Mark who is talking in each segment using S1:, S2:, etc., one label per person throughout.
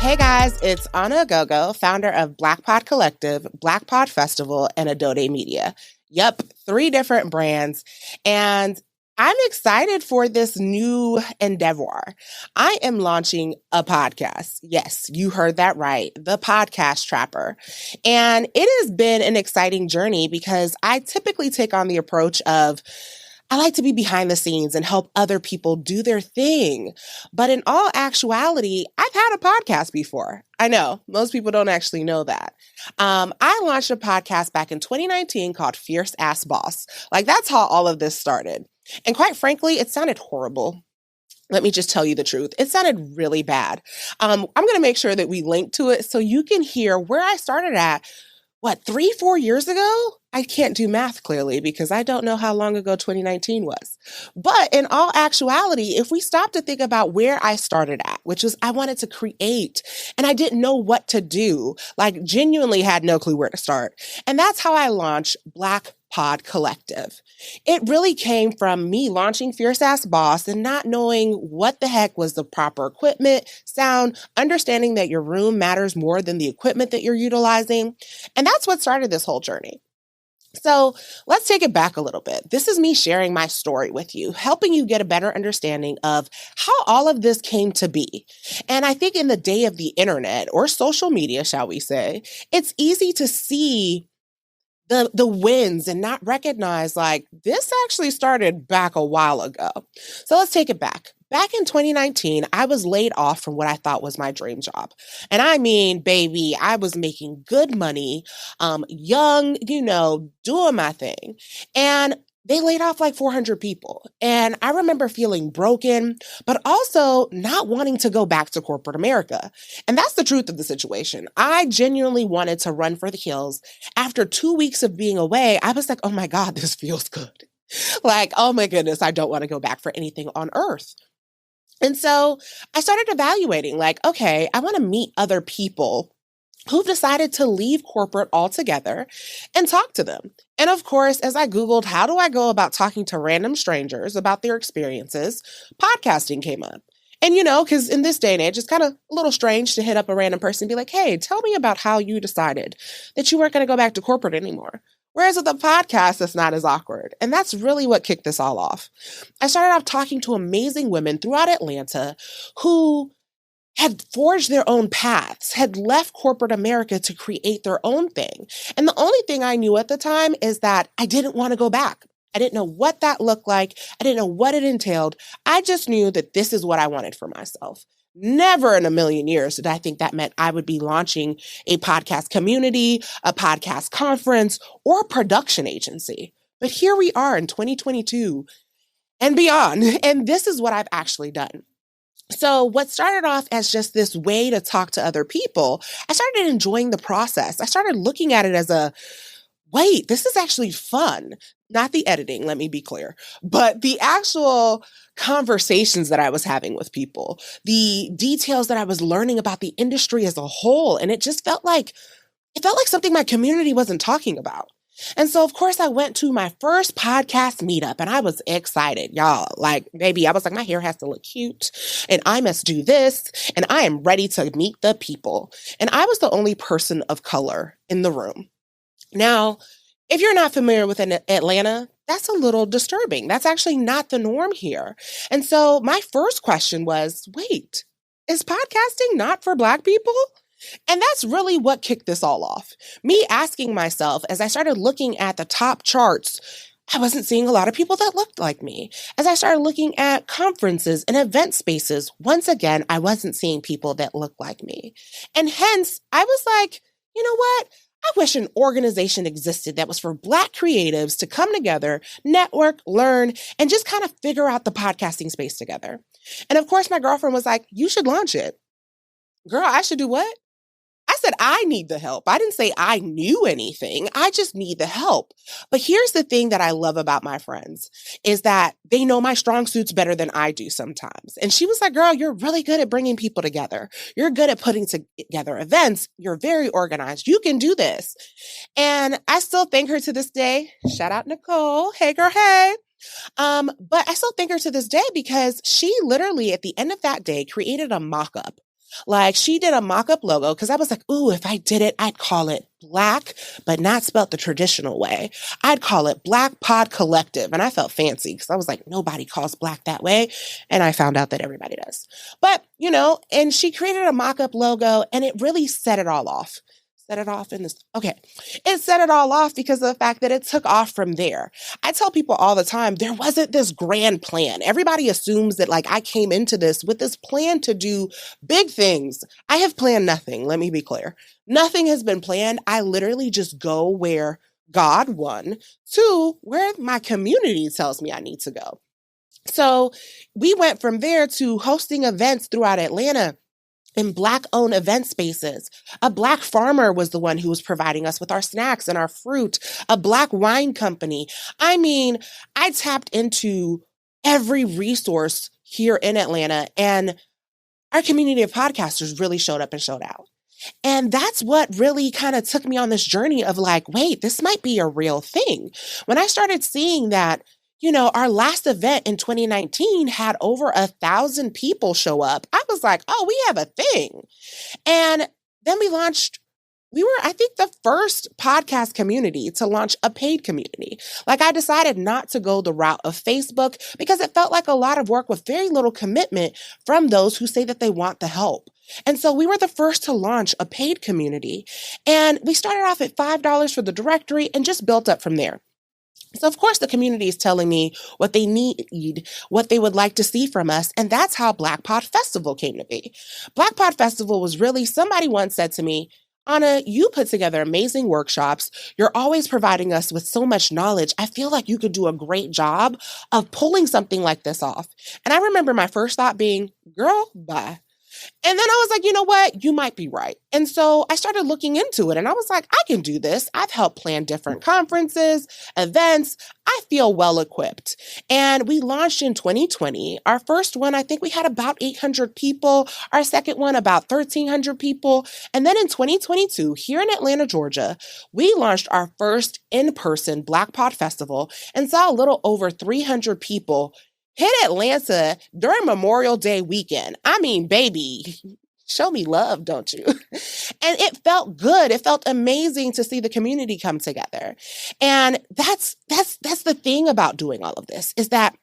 S1: Hey guys, it's Anna Agogo, founder of Blk Pod Collective, Blk Pod Festival, and Adode Media. Yep, 3 different brands. And I'm excited for this new endeavor. I am launching a podcast. Yes, you heard that right. The Podcast Trapper. And it has been an exciting journey because I typically take on the approach of I like to be behind the scenes and help other people do their thing. But in all actuality, I've had a podcast before. I know most people don't actually know that. I launched a podcast back in 2019 called Fierce Ass Boss. Like that's how all of this started. And quite frankly, it sounded horrible. Let me just tell you the truth. It sounded really bad. I'm going to make sure that we link to it so you can hear where I started at. 3-4 years ago? I can't do math clearly because I don't know how long ago 2019 was. But in all actuality, if we stop to think about where I started at, which was I wanted to create and I didn't know what to do, like genuinely had no clue where to start. And that's how I launched Blk Pod Collective. It really came from me launching Fierce Ass Boss and not knowing what the heck was the proper equipment, sound, understanding that your room matters more than the equipment that you're utilizing. And that's what started this whole journey. So let's take it back a little bit. This is me sharing my story with you, helping you get a better understanding of how all of this came to be. And I think in the day of the internet or social media, shall we say, it's easy to see the wins and not recognize like this actually started back a while ago. So let's take it back. Back in 2019, I was laid off from what I thought was my dream job. And I mean, baby, I was making good money, young, doing my thing. And they laid off like 400 people. And I remember feeling broken, but also not wanting to go back to corporate America. And that's the truth of the situation. I genuinely wanted to run for the hills. After 2 weeks of being away, I was like, oh my God, this feels good. Like, oh my goodness, I don't want to go back for anything on earth. And so I started evaluating like, okay, I want to meet other people who've decided to leave corporate altogether and talk to them. And of course, as I Googled, how do I go about talking to random strangers about their experiences, podcasting came up. And because in this day and age, it's kind of a little strange to hit up a random person and be like, hey, tell me about how you decided that you weren't going to go back to corporate anymore. Whereas with the podcast, it's not as awkward. And that's really what kicked this all off. I started off talking to amazing women throughout Atlanta who had forged their own paths, had left corporate America to create their own thing. And the only thing I knew at the time is that I didn't want to go back. I didn't know what that looked like. I didn't know what it entailed. I just knew that this is what I wanted for myself. Never in a million years did I think that meant I would be launching a podcast community, a podcast conference, or a production agency. But here we are in 2022 and beyond. And this is what I've actually done. So what started off as just this way to talk to other people, I started enjoying the process. I started looking at it as wait, this is actually fun. Not the editing, let me be clear, but the actual conversations that I was having with people, the details that I was learning about the industry as a whole. And it just felt like something my community wasn't talking about. And so, of course, I went to my first podcast meetup and I was excited, y'all. Like, baby, I was like, my hair has to look cute and I must do this and I am ready to meet the people. And I was the only person of color in the room. Now, if you're not familiar with Atlanta, that's a little disturbing. That's actually not the norm here. And so my first question was, wait, is podcasting not for Black people? And that's really what kicked this all off. Me asking myself, as I started looking at the top charts, I wasn't seeing a lot of people that looked like me. As I started looking at conferences and event spaces, once again, I wasn't seeing people that looked like me. And hence, I was like, you know what? I wish an organization existed that was for Black creatives to come together, network, learn, and just kind of figure out the podcasting space together. And of course, my girlfriend was like, you should launch it. Girl, I should do what? I said, I need the help. I didn't say I knew anything. I just need the help. But here's the thing that I love about my friends is that they know my strong suits better than I do sometimes. And she was like, girl, you're really good at bringing people together. You're good at putting together events. You're very organized. You can do this. And I still thank her to this day. Shout out Nicole. Hey, girl, hey. But I still thank her to this day because she literally at the end of that day created a mock-up Like she did a mock-up logo because I was like, ooh, if I did it, I'd call it Black, but not spelled the traditional way. I'd call it Blk Pod Collective. And I felt fancy because I was like, nobody calls Black that way. And I found out that everybody does. But, and she created a mock-up logo and it really set it all off. It set it all off because of the fact that it took off from there. I tell people all the time, there wasn't this grand plan. Everybody assumes that like I came into this with this plan to do big things. I have planned nothing. Let me be clear. Nothing has been planned. I literally just go where God, one, two, where my community tells me I need to go. So we went from there to hosting events throughout Atlanta in Black-owned event spaces. A Black farmer was the one who was providing us with our snacks and our fruit, a Black wine company. I mean, I tapped into every resource here in Atlanta, and our community of podcasters really showed up and showed out. And that's what really kind of took me on this journey of like, wait, this might be a real thing. When I started seeing that, our last event in 2019 had over 1,000 people show up. I was like, oh, we have a thing. And then we were, I think, the first podcast community to launch a paid community. Like I decided not to go the route of Facebook because it felt like a lot of work with very little commitment from those who say that they want the help. And so we were the first to launch a paid community. And we started off at $5 for the directory and just built up from there. So, of course, the community is telling me what they need, what they would like to see from us. And that's how Blk Pod Festival came to be. Blk Pod Festival was really, somebody once said to me, Anna, you put together amazing workshops. You're always providing us with so much knowledge. I feel like you could do a great job of pulling something like this off. And I remember my first thought being, girl, bye. And then I was like, you know what? You might be right. And so I started looking into it and I was like, I can do this. I've helped plan different conferences, events. I feel well equipped. And we launched in 2020. Our first one, I think we had about 800 people. Our second one, about 1,300 people. And then in 2022, here in Atlanta, Georgia, we launched our first in-person Blk Pod Festival and saw a little over 300 people hit Atlanta during Memorial Day weekend. I mean, baby, show me love, don't you? And it felt good. It felt amazing to see the community come together. And that's the thing about doing all of this is that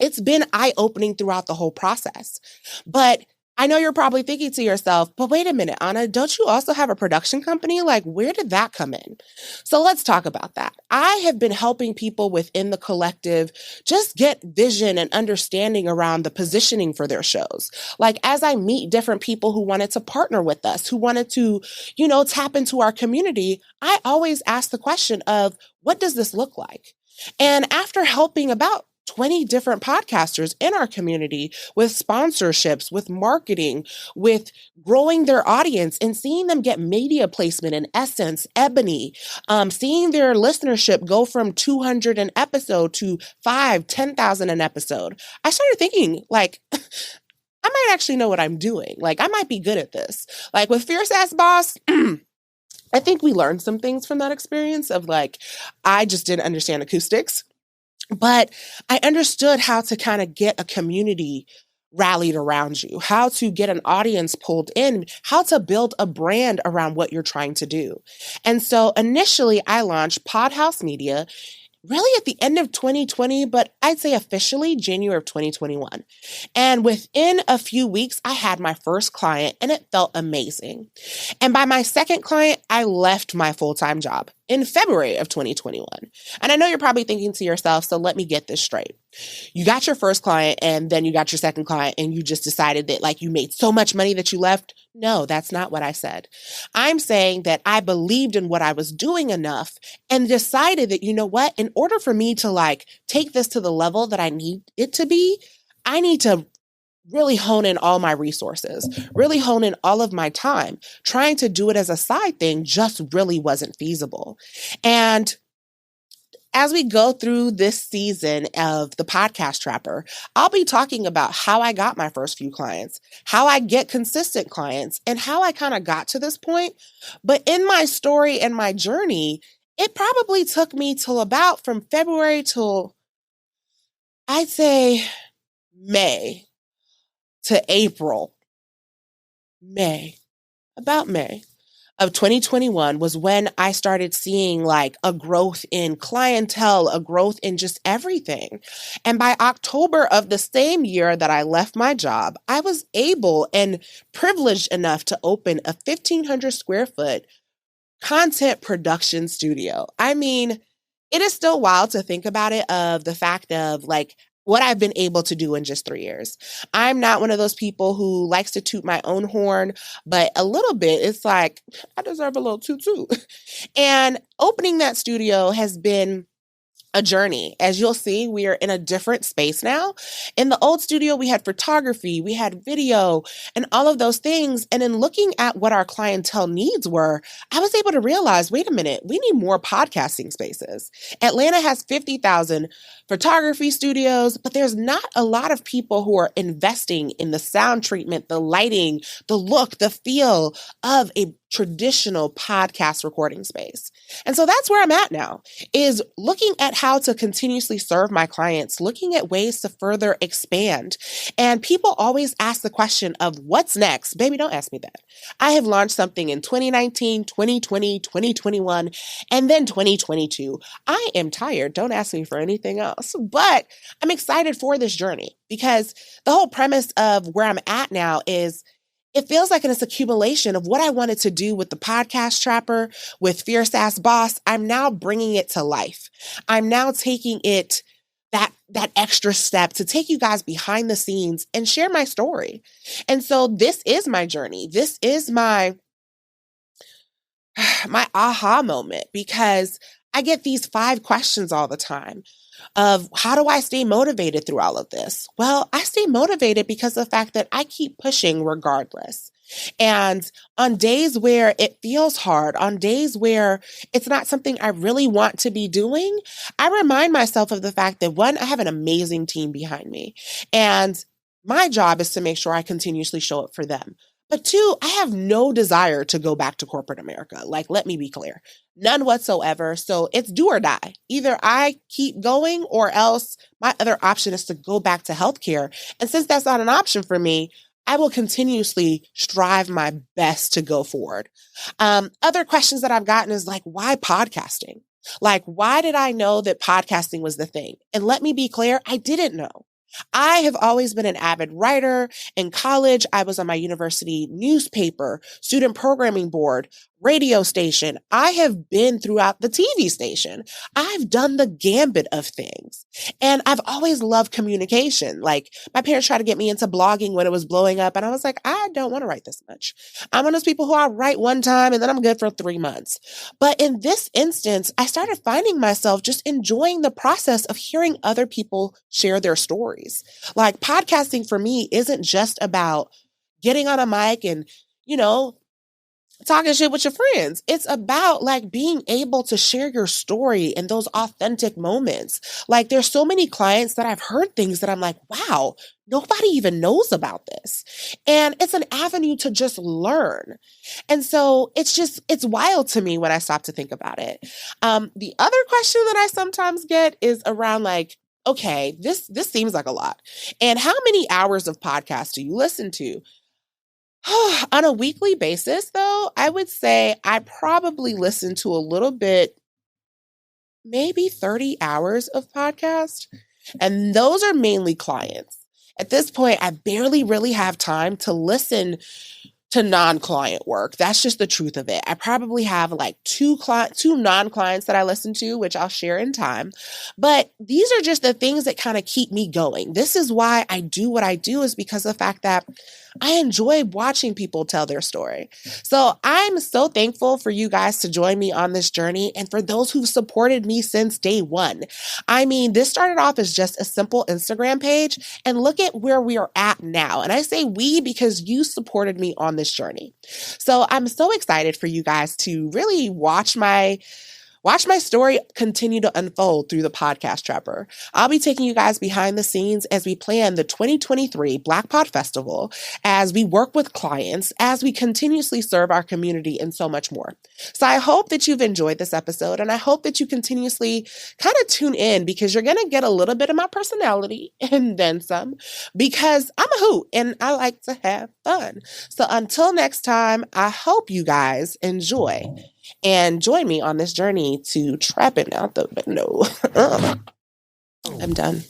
S1: it's been eye-opening throughout the whole process. But I know you're probably thinking to yourself, but wait a minute, Anna, don't you also have a production company? Like, where did that come in? So let's talk about that. I have been helping people within the collective just get vision and understanding around the positioning for their shows. Like, as I meet different people who wanted to partner with us, who wanted to, tap into our community, I always ask the question of, what does this look like? And after helping about 20 different podcasters in our community with sponsorships, with marketing, with growing their audience and seeing them get media placement in Essence, Ebony, seeing their listenership go from 200 an episode to 10,000 an episode. I started thinking like, I might actually know what I'm doing. Like I might be good at this. Like with Fierce Ass Boss, I think we learned some things from that experience of like, I just didn't understand acoustics. But I understood how to kind of get a community rallied around you, how to get an audience pulled in, how to build a brand around what you're trying to do. And so initially I launched Podhouse Media really at the end of 2020, but I'd say officially January of 2021. And within a few weeks, I had my first client and it felt amazing. And by my second client, I left my full-time job in February of 2021. And I know you're probably thinking to yourself, so let me get this straight. You got your first client and then you got your second client and you just decided that like you made so much money that you left. No, that's not what I said. I'm saying that I believed in what I was doing enough and decided that, you know what, in order for me to like take this to the level that I need it to be, I need to really hone in all my resources, really hone in all of my time. Trying to do it as a side thing just really wasn't feasible. And as we go through this season of the Podcast Trapper, I'll be talking about how I got my first few clients, how I get consistent clients, and how I kind of got to this point. But in my story and my journey, it probably took me till about from February till I'd say May to April about May of 2021 was when I started seeing like a growth in clientele, a growth in just everything. And by October of the same year that I left my job, I was able and privileged enough to open a 1,500 square foot content production studio. I mean, it is still wild to think about it, of the fact of like what I've been able to do in just 3 years. I'm not one of those people who likes to toot my own horn, but a little bit, it's like, I deserve a little toot toot. And opening that studio has been a journey. As you'll see, we are in a different space now. In the old studio, we had photography, we had video, and all of those things. And in looking at what our clientele needs were, I was able to realize, wait a minute, we need more podcasting spaces. Atlanta has 50,000 photography studios, but there's not a lot of people who are investing in the sound treatment, the lighting, the look, the feel of a traditional podcast recording space. And so that's where I'm at now, is looking at how to continuously serve my clients, looking at ways to further expand. And people always ask the question of what's next? Baby, don't ask me that. I have launched something in 2019, 2020, 2021, and then 2022. I am tired. Don't ask me for anything else, but I'm excited for this journey, because the whole premise of where I'm at now is it feels like it's accumulation of what I wanted to do with the podcast trapper, with Fierce Ass Boss. I'm now bringing it to life. I'm now taking it that extra step to take you guys behind the scenes and share my story. And so this is my journey. This is my aha moment, because I get these 5 questions all the time of how do I stay motivated through all of this? Well, I stay motivated because of the fact that I keep pushing regardless. And on days where it feels hard, on days where it's not something I really want to be doing, I remind myself of the fact that, one, I have an amazing team behind me, and my job is to make sure I continuously show up for them. But 2, I have no desire to go back to corporate America. Like, let me be clear, none whatsoever. So it's do or die. Either I keep going, or else my other option is to go back to healthcare. And since that's not an option for me, I will continuously strive my best to go forward. Other questions that I've gotten is like, why podcasting? Like, why did I know that podcasting was the thing? And let me be clear, I didn't know. I have always been an avid writer. In college, I was on my university newspaper, student programming board, radio station. I have been throughout the TV station. I've done the gambit of things. And I've always loved communication. Like, my parents tried to get me into blogging when it was blowing up. And I was like, I don't want to write this much. I'm one of those people who I write one time and then I'm good for 3 months. But in this instance, I started finding myself just enjoying the process of hearing other people share their stories. Like, podcasting for me isn't just about getting on a mic and, talking shit with your friends. It's about like being able to share your story in those authentic moments. Like, there's so many clients that I've heard things that I'm like, wow, nobody even knows about this. And it's an avenue to just learn. And so it's wild to me when I stop to think about it. The other question that I sometimes get is around like, okay, this seems like a lot. And how many hours of podcasts do you listen to? On a weekly basis, though, I would say I probably listen to a little bit, maybe 30 hours of podcast. And those are mainly clients. At this point, I barely really have time to listen to non-client work. That's just the truth of it. I probably have like two non-clients that I listen to, which I'll share in time. But these are just the things that kind of keep me going. This is why I do what I do, is because of the fact that I enjoy watching people tell their story. So I'm so thankful for you guys to join me on this journey, and for those who've supported me since day one. I mean, this started off as just a simple Instagram page, and look at where we are at now. And I say we because you supported me on this journey. So I'm so excited for you guys to really watch my Watch my story continue to unfold through the podcast Trapper. I'll be taking you guys behind the scenes as we plan the 2023 Blk Pod Festival, as we work with clients, as we continuously serve our community, and so much more. So I hope that you've enjoyed this episode, and I hope that you continuously kind of tune in, because you're going to get a little bit of my personality and then some, because I'm a hoot and I like to have fun. So until next time, I hope you guys enjoy and join me on this journey to trapping out the window. I'm done.